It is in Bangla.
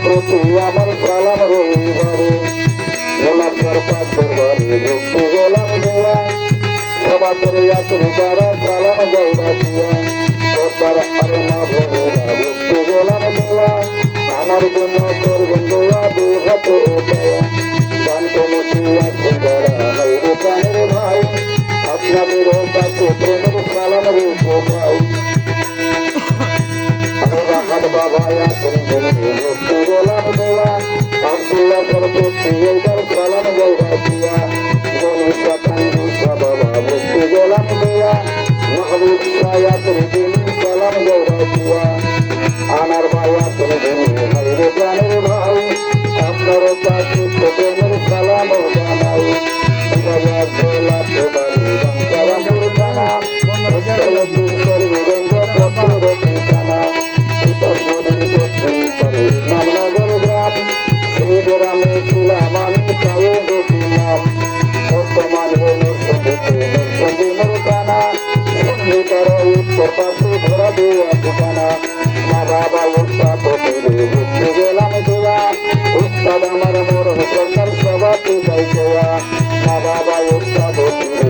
প্রতি আমার সালাম রবিবারে গোলাপের পাথর বাড়ি ভক্তি গোলাম দিয়া সভা করে আসলে যারা সালাম গৌরা দিয়া তোর আরে না ভোলা ভক্তি গোলাম দিয়া আমার জন্য করবেন দোয়া দুই হাতে দয়া গান কমিটি আছে যারা হাইরে প্রাণের ভাই আপনাদের কাছে প্রেমের সালাম রেখো ভাই বাবা ভক্তি গোলাম দেওয়া আব্দুল্লাহ সরস্বতী এইবার সালাম গৌরা দিয়া গণেশা কান্দুষা বাবা ভক্তি গোলাম দেওয়া মাহবুব সায়াতের দিন সালাম গৌরা দিয়া আনার বায়াতের দিন হাইরে প্রাণের ভাই আপনার কাছে প্রেমের সালাম জানাই বাবা গোলাপে বাড়ি বাংলারামপুর থানা নামনগর গ্রাম সেই গ্রামে ছিলাম আমি তাও দেখিলাম বর্তমান হলো সন্ধিমর কানা সন্ধিকার উত্তর পাশে ধরা দেওয়া ঠিকানা মা বাবা উৎসাহ করে ঘুরতে গেলাম দেওয়া উৎসাদ আমার মরণ সরকার সভাতে যাই দেওয়া মা বাবা উৎসাহ করে